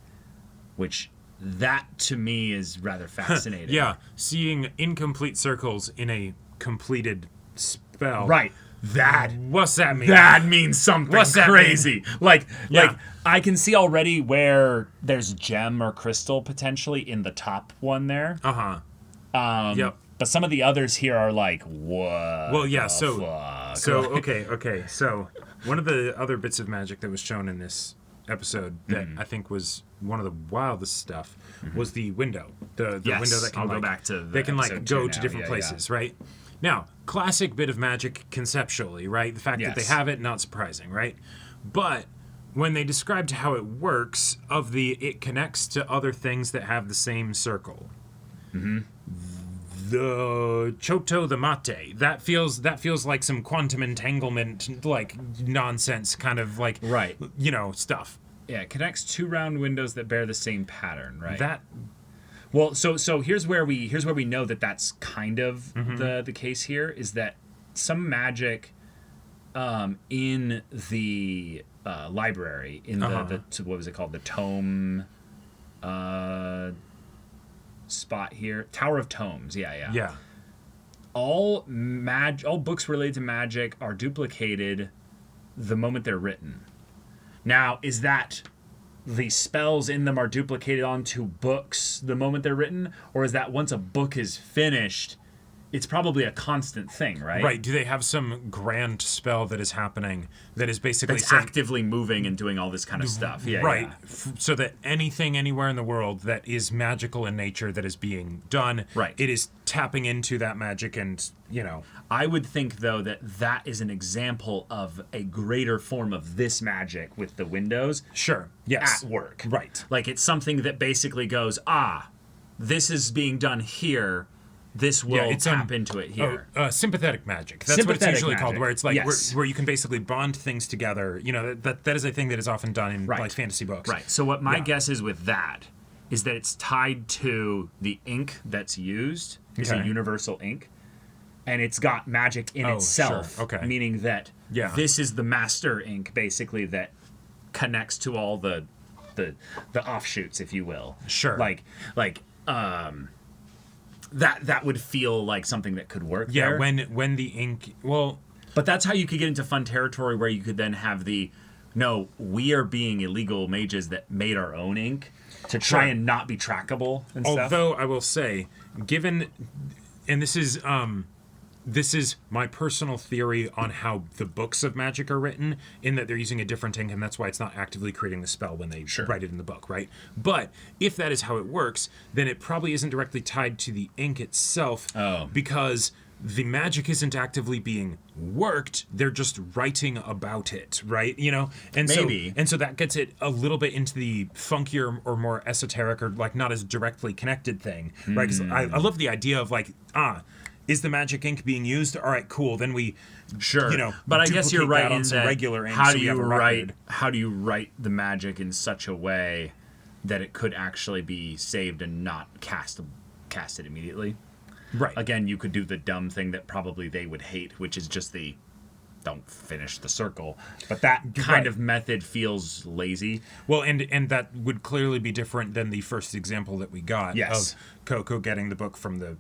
[SPEAKER 1] which that to me is rather fascinating.
[SPEAKER 2] Yeah, seeing incomplete circles in a completed spell.
[SPEAKER 1] Right. That
[SPEAKER 2] What's that mean?
[SPEAKER 1] That means something
[SPEAKER 2] What's that
[SPEAKER 1] crazy. Like
[SPEAKER 2] Yeah.
[SPEAKER 1] I can see already where there's gem or crystal potentially in the top one there.
[SPEAKER 2] Yep.
[SPEAKER 1] But some of the others here are like, what?
[SPEAKER 2] Well, yeah.
[SPEAKER 1] the
[SPEAKER 2] So
[SPEAKER 1] fuck?
[SPEAKER 2] okay. So one of the other bits of magic that was shown in this episode that I think was one of the wildest stuff was the window. The
[SPEAKER 1] Yes,
[SPEAKER 2] window that can
[SPEAKER 1] I'll
[SPEAKER 2] like,
[SPEAKER 1] go back to
[SPEAKER 2] they can like
[SPEAKER 1] episode
[SPEAKER 2] go
[SPEAKER 1] two
[SPEAKER 2] to
[SPEAKER 1] now.
[SPEAKER 2] different
[SPEAKER 1] Yeah,
[SPEAKER 2] places, right? Now, classic bit of magic conceptually, right? The fact that they
[SPEAKER 1] Yes.
[SPEAKER 2] have it, not surprising, right? But when they described how it works, it connects to other things that have the same circle. The Choto the Mate, that feels like some quantum entanglement, like nonsense kind of like
[SPEAKER 1] Right.
[SPEAKER 2] Stuff.
[SPEAKER 1] Yeah, it connects 2 round windows that bear the same pattern, right?
[SPEAKER 2] That
[SPEAKER 1] Well, so here's where we know that that's kind of the case here is that some magic in the library in the what was it called, the tome spot here, Tower of Tomes. Yeah. All books related to magic are duplicated the moment they're written. Now, is that the spells in them are duplicated onto books the moment they're written, or is that once a book is finished, it's probably a constant thing, right?
[SPEAKER 2] Right. Do they have some grand spell that is happening that is basically
[SPEAKER 1] It's
[SPEAKER 2] saying,
[SPEAKER 1] actively moving and doing all this kind of stuff. Yeah,
[SPEAKER 2] right.
[SPEAKER 1] yeah.
[SPEAKER 2] So that anything anywhere in the world that is magical in nature that is being done,
[SPEAKER 1] Right.
[SPEAKER 2] it is tapping into that magic and,
[SPEAKER 1] I would think, though, that is an example of a greater form of this magic with the windows
[SPEAKER 2] sure. Yes.
[SPEAKER 1] at work.
[SPEAKER 2] Right.
[SPEAKER 1] Like, it's something that basically goes, this is being done here. This will
[SPEAKER 2] it's,
[SPEAKER 1] tap into it here.
[SPEAKER 2] Sympathetic magic. That's what it's
[SPEAKER 1] Sympathetic
[SPEAKER 2] usually called,
[SPEAKER 1] magic.
[SPEAKER 2] where it's like
[SPEAKER 1] Yes.
[SPEAKER 2] where you can basically bond things together. That is a thing that is often done in
[SPEAKER 1] Right.
[SPEAKER 2] like fantasy books.
[SPEAKER 1] Right. So what my
[SPEAKER 2] Yeah.
[SPEAKER 1] guess is with that is that it's tied to the ink that's used. It's a
[SPEAKER 2] Okay.
[SPEAKER 1] universal ink. And it's got magic in
[SPEAKER 2] Oh,
[SPEAKER 1] itself.
[SPEAKER 2] sure. Okay.
[SPEAKER 1] Meaning that
[SPEAKER 2] Yeah.
[SPEAKER 1] this is the master ink, basically, that connects to all the offshoots, if you will.
[SPEAKER 2] Sure.
[SPEAKER 1] That would feel like something that could work.
[SPEAKER 2] Yeah.
[SPEAKER 1] there.
[SPEAKER 2] When the ink. Well.
[SPEAKER 1] But that's how you could get into fun territory where you could then have we are being illegal mages that made our own ink to try
[SPEAKER 2] Sure.
[SPEAKER 1] and not be trackable and stuff.
[SPEAKER 2] Although I will say, given, and this is my personal theory on how the books of magic are written, in that they're using a different ink, and that's why it's not actively creating the spell when they write it in the book, right? But if that is how it works, then it probably isn't directly tied to the ink itself, because the magic isn't actively being worked, they're just writing about it, right? And
[SPEAKER 1] Maybe.
[SPEAKER 2] so that gets it a little bit into the funkier or more esoteric or like not as directly connected thing, right? Because I love the idea of like, is the magic ink being used? All right, cool. Then we,
[SPEAKER 1] but I guess you're
[SPEAKER 2] duplicate
[SPEAKER 1] right
[SPEAKER 2] that on
[SPEAKER 1] in
[SPEAKER 2] some
[SPEAKER 1] that
[SPEAKER 2] regular ink.
[SPEAKER 1] how
[SPEAKER 2] so
[SPEAKER 1] do
[SPEAKER 2] we
[SPEAKER 1] you
[SPEAKER 2] have a
[SPEAKER 1] write?
[SPEAKER 2] record.
[SPEAKER 1] How do you write the magic in such a way that it could actually be saved and not casted immediately?
[SPEAKER 2] Right.
[SPEAKER 1] Again, you could do the dumb thing that probably they would hate, which is just don't finish the circle. But that kind of method feels lazy.
[SPEAKER 2] Well, and that would clearly be different than the first example that we got
[SPEAKER 1] Yes.
[SPEAKER 2] of Coco getting the book from the,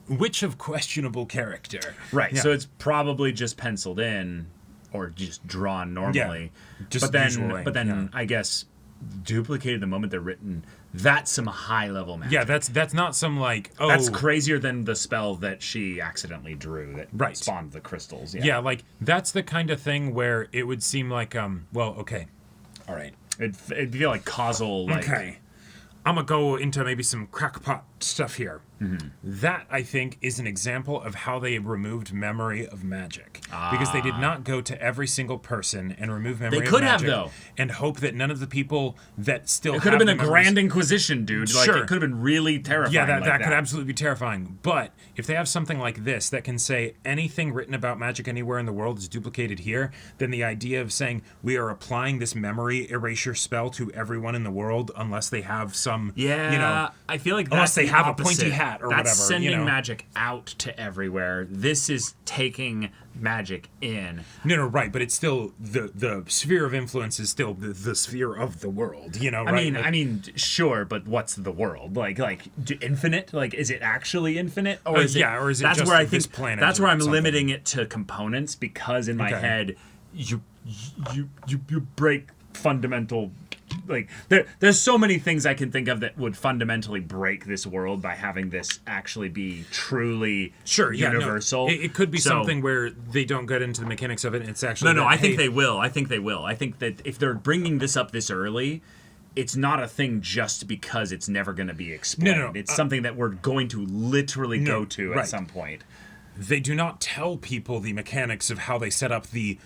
[SPEAKER 2] witch of questionable character.
[SPEAKER 1] Right.
[SPEAKER 2] Yeah.
[SPEAKER 1] So it's probably just penciled in or just drawn normally.
[SPEAKER 2] Just
[SPEAKER 1] but
[SPEAKER 2] visual ink,
[SPEAKER 1] then
[SPEAKER 2] yeah.
[SPEAKER 1] I guess duplicated the moment they're written. That's some high level magic.
[SPEAKER 2] Yeah, that's not some like,
[SPEAKER 1] That's crazier than the spell that she accidentally drew that
[SPEAKER 2] Right.
[SPEAKER 1] spawned the crystals.
[SPEAKER 2] Yeah, like that's the kind of thing where it would seem like, okay, all right.
[SPEAKER 1] It'd feel like causal, like...
[SPEAKER 2] Okay. I'm going to go into maybe some crackpot stuff here. That, I think, is an example of how they removed memory of magic. Because they did not go to every single person and remove memory
[SPEAKER 1] They
[SPEAKER 2] of
[SPEAKER 1] could have,
[SPEAKER 2] magic.
[SPEAKER 1] though.
[SPEAKER 2] And hope that none of the people that still
[SPEAKER 1] It could have been a
[SPEAKER 2] the
[SPEAKER 1] grand
[SPEAKER 2] memories-
[SPEAKER 1] inquisition, dude. Like,
[SPEAKER 2] Sure.
[SPEAKER 1] it could have been really terrifying.
[SPEAKER 2] Yeah, that
[SPEAKER 1] like
[SPEAKER 2] could absolutely be terrifying. But if they have something like this that can say anything written about magic anywhere in the world is duplicated here, then the idea of saying we are applying this memory erasure spell to everyone in the world unless they have some,
[SPEAKER 1] Yeah, I feel like
[SPEAKER 2] unless
[SPEAKER 1] that's
[SPEAKER 2] they
[SPEAKER 1] the
[SPEAKER 2] have a
[SPEAKER 1] opposite.
[SPEAKER 2] pointy hat or
[SPEAKER 1] that's
[SPEAKER 2] whatever,
[SPEAKER 1] sending
[SPEAKER 2] know.
[SPEAKER 1] magic out to everywhere. This is taking magic in.
[SPEAKER 2] No, right, but it's still the sphere of influence is still the sphere of the world, right?
[SPEAKER 1] I mean, sure, but what's the world like? Infinite? Like, is it actually infinite, or is it?
[SPEAKER 2] yeah, or is it
[SPEAKER 1] That's
[SPEAKER 2] just
[SPEAKER 1] where I
[SPEAKER 2] this
[SPEAKER 1] think
[SPEAKER 2] planet
[SPEAKER 1] that's where
[SPEAKER 2] or
[SPEAKER 1] I'm
[SPEAKER 2] something?
[SPEAKER 1] limiting it to components because in my
[SPEAKER 2] Okay.
[SPEAKER 1] head, you break fundamental like there's so many things I can think of that would fundamentally break this world by having this actually be truly universal.
[SPEAKER 2] It could be something where they don't get into the mechanics of it. And it's actually
[SPEAKER 1] I think they will. I think that if they're bringing this up this early, it's not a thing just because it's never going to be explained.
[SPEAKER 2] No.
[SPEAKER 1] It's something that we're going to literally go to at some point.
[SPEAKER 2] They do not tell people the mechanics of how they set up the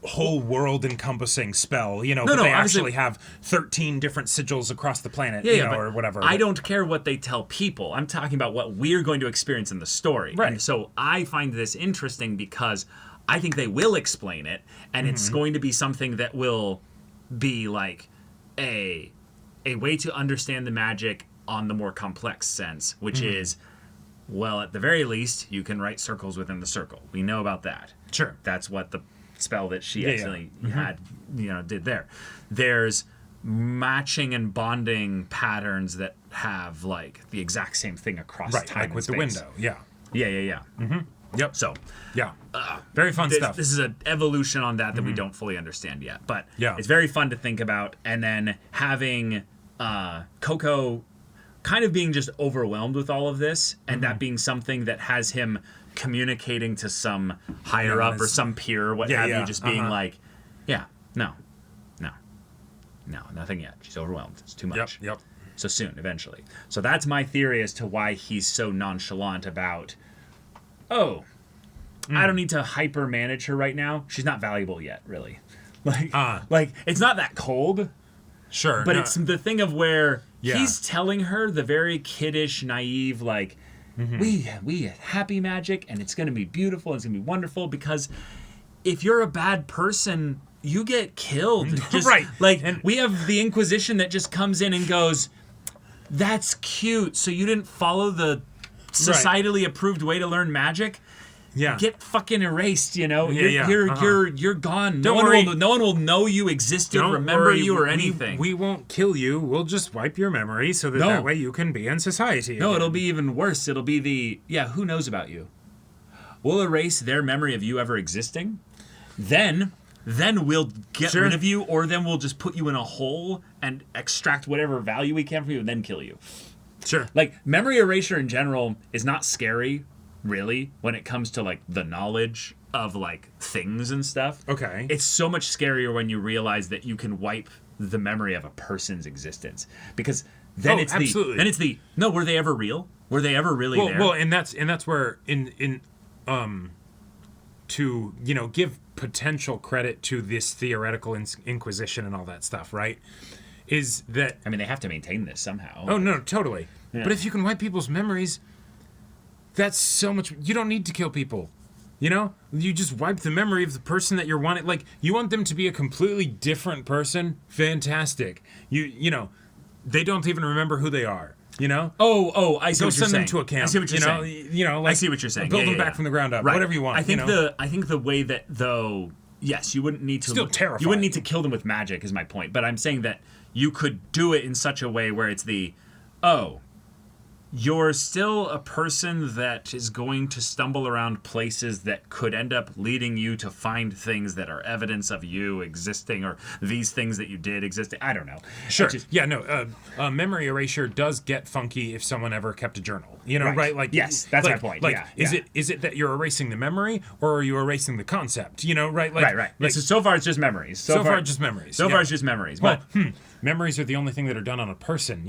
[SPEAKER 2] whole world encompassing spell, but they actually have 13 different sigils across the planet, or whatever.
[SPEAKER 1] I don't care what they tell people. I'm talking about what we're going to experience in the story.
[SPEAKER 2] Right.
[SPEAKER 1] And so I find this interesting because I think they will explain it, and it's going to be something that will be like a way to understand the magic on the more complex sense, which is, well, at the very least, you can write circles within the circle. We know about that.
[SPEAKER 2] Sure.
[SPEAKER 1] That's what the spell that she actually had, did there. There's matching and bonding patterns that have like the exact same thing across time
[SPEAKER 2] like with
[SPEAKER 1] and space.
[SPEAKER 2] the window.
[SPEAKER 1] Yeah.
[SPEAKER 2] Yep.
[SPEAKER 1] So,
[SPEAKER 2] very fun stuff.
[SPEAKER 1] This is an evolution on that we don't fully understand yet, but it's very fun to think about. And then having Coco kind of being just overwhelmed with all of this, and that being something that has him communicating to some higher up or some peer or what have you, just being like, no, nothing yet. She's overwhelmed. It's too much.
[SPEAKER 2] Yep.
[SPEAKER 1] So soon, eventually. So that's my theory as to why he's so nonchalant about, I don't need to hyper manage her right now. She's not valuable yet, really. Like it's not that cold.
[SPEAKER 2] Sure.
[SPEAKER 1] But it's the thing of where he's telling her the very kiddish, naive, like, we happy magic, and it's going to be beautiful, and it's going to be wonderful, because if you're a bad person, you get killed. Just,
[SPEAKER 2] right.
[SPEAKER 1] Like, and we have the Inquisition that just comes in and goes, that's cute, so you didn't follow the societally approved way to learn magic?
[SPEAKER 2] Yeah.
[SPEAKER 1] Get fucking erased, You're gone.
[SPEAKER 2] Don't worry.
[SPEAKER 1] No one will know you existed, remember you, or anything.
[SPEAKER 2] We won't kill you. We'll just wipe your memory so that way you can be in society again.
[SPEAKER 1] No, it'll be even worse. It'll be who knows about you? We'll erase their memory of you ever existing. Then we'll get rid of you, or then we'll just put you in a hole and extract whatever value we can from you and then kill you.
[SPEAKER 2] Sure.
[SPEAKER 1] Like, memory erasure in general is not scary, really, when it comes to, like, the knowledge of, like, things and stuff.
[SPEAKER 2] Okay.
[SPEAKER 1] It's so much scarier when you realize that you can wipe the memory of a person's existence. Because then were they ever real? Were they ever really there?
[SPEAKER 2] Well, and that's where to give potential credit to this theoretical inquisition and all that stuff, right? Is that
[SPEAKER 1] they have to maintain this somehow.
[SPEAKER 2] Oh no, totally. Yeah. But if you can wipe people's memories, that's so much. You don't need to kill people. You just wipe the memory of the person that you're wanting. Like, you want them to be a completely different person. Fantastic. They don't even remember who they are. I see
[SPEAKER 1] what you're saying.
[SPEAKER 2] Go send them to a camp.
[SPEAKER 1] I see what you're saying.
[SPEAKER 2] I
[SPEAKER 1] see what you're saying.
[SPEAKER 2] Build them back from the ground up. Right. Whatever you want.
[SPEAKER 1] I think the way that, though, yes, you wouldn't need to.
[SPEAKER 2] Still terrifying.
[SPEAKER 1] You wouldn't need to kill them with magic, is my point. But I'm saying that you could do it in such a way where it's you're still a person that is going to stumble around places that could end up leading you to find things that are evidence of you existing, or these things that you did existing. I don't know.
[SPEAKER 2] Sure. Memory erasure does get funky if someone ever kept a journal. Right? Like,
[SPEAKER 1] yes, that's my point.
[SPEAKER 2] Like, is it that you're erasing the memory, or are you erasing the concept? Right? Like,
[SPEAKER 1] right. Like, so far it's just memories. So far it's just memories.
[SPEAKER 2] Well, memories are the only thing that are done on a person.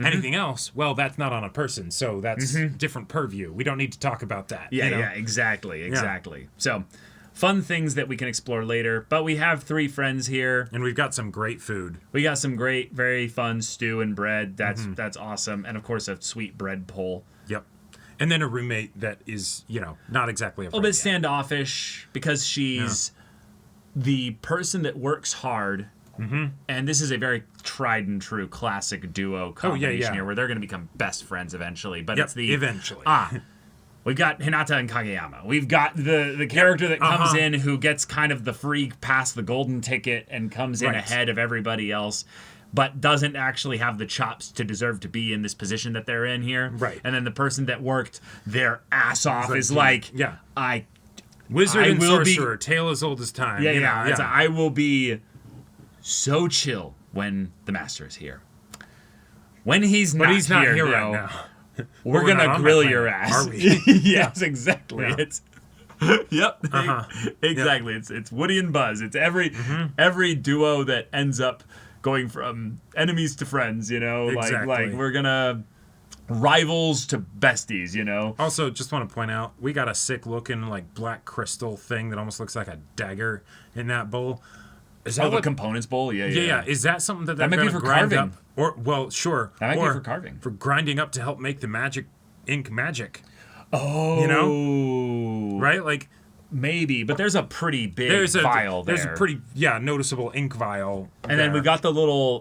[SPEAKER 2] Anything else, well, that's not on a person, so that's different purview. We don't need to talk about that.
[SPEAKER 1] Yeah, exactly. Yeah. So, fun things that we can explore later. But we have 3 friends here.
[SPEAKER 2] And we've got some great food.
[SPEAKER 1] We got some great, very fun stew and bread. That's awesome. And, of course, a sweet bread pull.
[SPEAKER 2] Yep. And then a roommate that is, not exactly a friend.
[SPEAKER 1] A little bit standoffish, because she's the person that works hard. And this is a very tried and true classic duo combination here, where they're going to become best friends eventually. But it's the
[SPEAKER 2] eventually.
[SPEAKER 1] We've got Hinata and Kageyama. We've got the character that comes in who gets kind of the free pass, the golden ticket, and comes in ahead of everybody else, but doesn't actually have the chops to deserve to be in this position that they're in here.
[SPEAKER 2] Right.
[SPEAKER 1] And then the person that worked their ass off is
[SPEAKER 2] wizard and sorcerer, tale as old as time.
[SPEAKER 1] I will be so chill when the master is here. When he's not,
[SPEAKER 2] he's not here
[SPEAKER 1] though,
[SPEAKER 2] right now.
[SPEAKER 1] We're
[SPEAKER 2] We're not
[SPEAKER 1] gonna
[SPEAKER 2] on
[SPEAKER 1] grill
[SPEAKER 2] that
[SPEAKER 1] your
[SPEAKER 2] planet,
[SPEAKER 1] ass.
[SPEAKER 2] are we?
[SPEAKER 1] Yes, exactly.
[SPEAKER 2] Yeah.
[SPEAKER 1] It's yep. Exactly. It's Woody and Buzz. It's every duo that ends up going from enemies to friends,
[SPEAKER 2] Exactly.
[SPEAKER 1] like we're gonna rivals to besties,
[SPEAKER 2] Also, just want to point out, we got a sick looking like black crystal thing that almost looks like a dagger in that bowl. Is that
[SPEAKER 1] the components bowl? Yeah.
[SPEAKER 2] Yeah. Is that something that they're
[SPEAKER 1] might be
[SPEAKER 2] going to
[SPEAKER 1] for
[SPEAKER 2] grind
[SPEAKER 1] carving.
[SPEAKER 2] up? Or well, sure.
[SPEAKER 1] That might
[SPEAKER 2] or
[SPEAKER 1] be for carving.
[SPEAKER 2] For grinding up to help make the magic ink magic.
[SPEAKER 1] Oh,
[SPEAKER 2] Right? Like
[SPEAKER 1] maybe, but there's a pretty big
[SPEAKER 2] there's a
[SPEAKER 1] vial there.
[SPEAKER 2] There's a pretty noticeable ink vial.
[SPEAKER 1] And then we got the little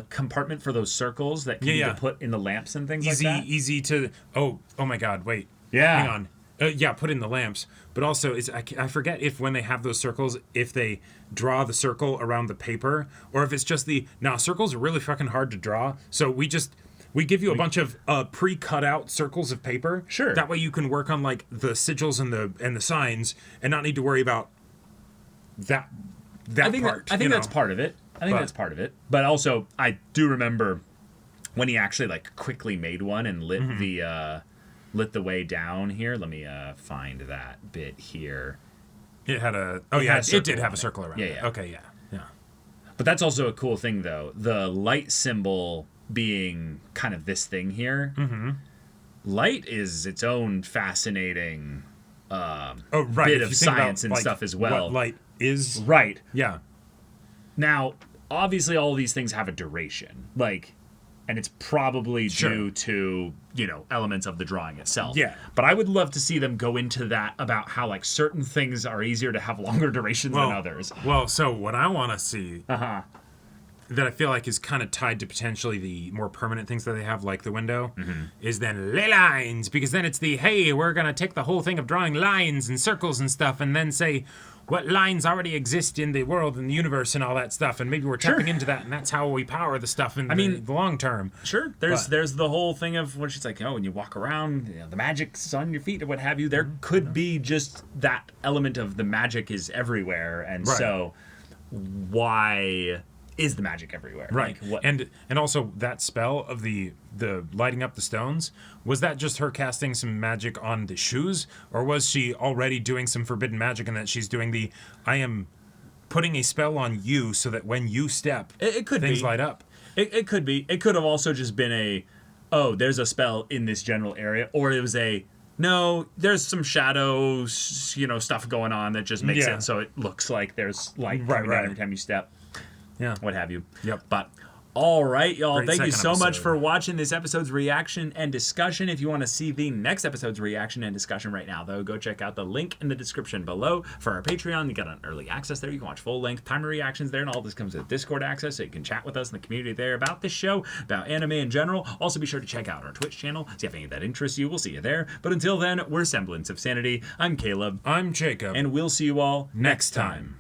[SPEAKER 1] compartment for those circles that you need
[SPEAKER 2] Yeah.
[SPEAKER 1] to put in the lamps and things
[SPEAKER 2] easy
[SPEAKER 1] like that.
[SPEAKER 2] easy to oh my god, wait.
[SPEAKER 1] Yeah.
[SPEAKER 2] Hang on. Put in the lamps. But also, I forget if when they have those circles, if they draw the circle around the paper, or if it's just circles are really fucking hard to draw. So we give you a bunch of pre-cut out circles of paper.
[SPEAKER 1] Sure.
[SPEAKER 2] That way you can work on like the sigils and the signs and not need to worry about that part.
[SPEAKER 1] I think that's part of it. That's part of it. But also, I do remember when he actually like quickly made one and lit lit the way down here. Let me find that bit here.
[SPEAKER 2] It had a it did have a circle around it.
[SPEAKER 1] Yeah.
[SPEAKER 2] Okay, yeah.
[SPEAKER 1] But that's also a cool thing, though. The light symbol being kind of this thing here. Mm-hmm. Light is its own fascinating bit of science and stuff as well.
[SPEAKER 2] What light is.
[SPEAKER 1] Right.
[SPEAKER 2] Yeah.
[SPEAKER 1] Now, obviously, all of these things have a duration. And it's probably due to, elements of the drawing itself.
[SPEAKER 2] Yeah.
[SPEAKER 1] But I would love to see them go into that about how, like, certain things are easier to have longer durations than others.
[SPEAKER 2] Well, so what I want to see that I feel like is kind of tied to potentially the more permanent things that they have, like the window, is then ley lines. Because then it's hey, we're going to take the whole thing of drawing lines and circles and stuff and then say what lines already exist in the world and the universe and all that stuff. And maybe we're tapping into that and that's how we power the stuff in the long term.
[SPEAKER 1] Sure. There's the whole thing of when she's like, when you walk around, the magic's on your feet or what have you. There could be just that element of the magic is everywhere. And so why is the magic everywhere?
[SPEAKER 2] Right.
[SPEAKER 1] Like, what?
[SPEAKER 2] And also that spell of the lighting up the stones, was that just her casting some magic on the shoes, or was she already doing some forbidden magic and that she's doing I am putting a spell on you so that when you step,
[SPEAKER 1] it could
[SPEAKER 2] things
[SPEAKER 1] be.
[SPEAKER 2] light up.
[SPEAKER 1] It could be. It could have also just been there's a spell in this general area, or it was no, there's some shadows, stuff going on that just makes it so it looks like there's light coming down every time you step.
[SPEAKER 2] Yeah.
[SPEAKER 1] What have you.
[SPEAKER 2] Yep.
[SPEAKER 1] But all right, y'all.
[SPEAKER 2] Great
[SPEAKER 1] Thank you so
[SPEAKER 2] second
[SPEAKER 1] much
[SPEAKER 2] episode.
[SPEAKER 1] for watching this episode's reaction and discussion. If you want to see the next episode's reaction and discussion right now, though, go check out the link in the description below for our Patreon. You got an early access there. You can watch full-length timer reactions there, and all this comes with Discord access, so you can chat with us in the community there about this show, about anime in general. Also, be sure to check out our Twitch channel. See if any of that interests you. We'll see you there. But until then, we're Semblance of Sanity. I'm Caleb.
[SPEAKER 2] I'm Jacob.
[SPEAKER 1] And we'll see you all next time.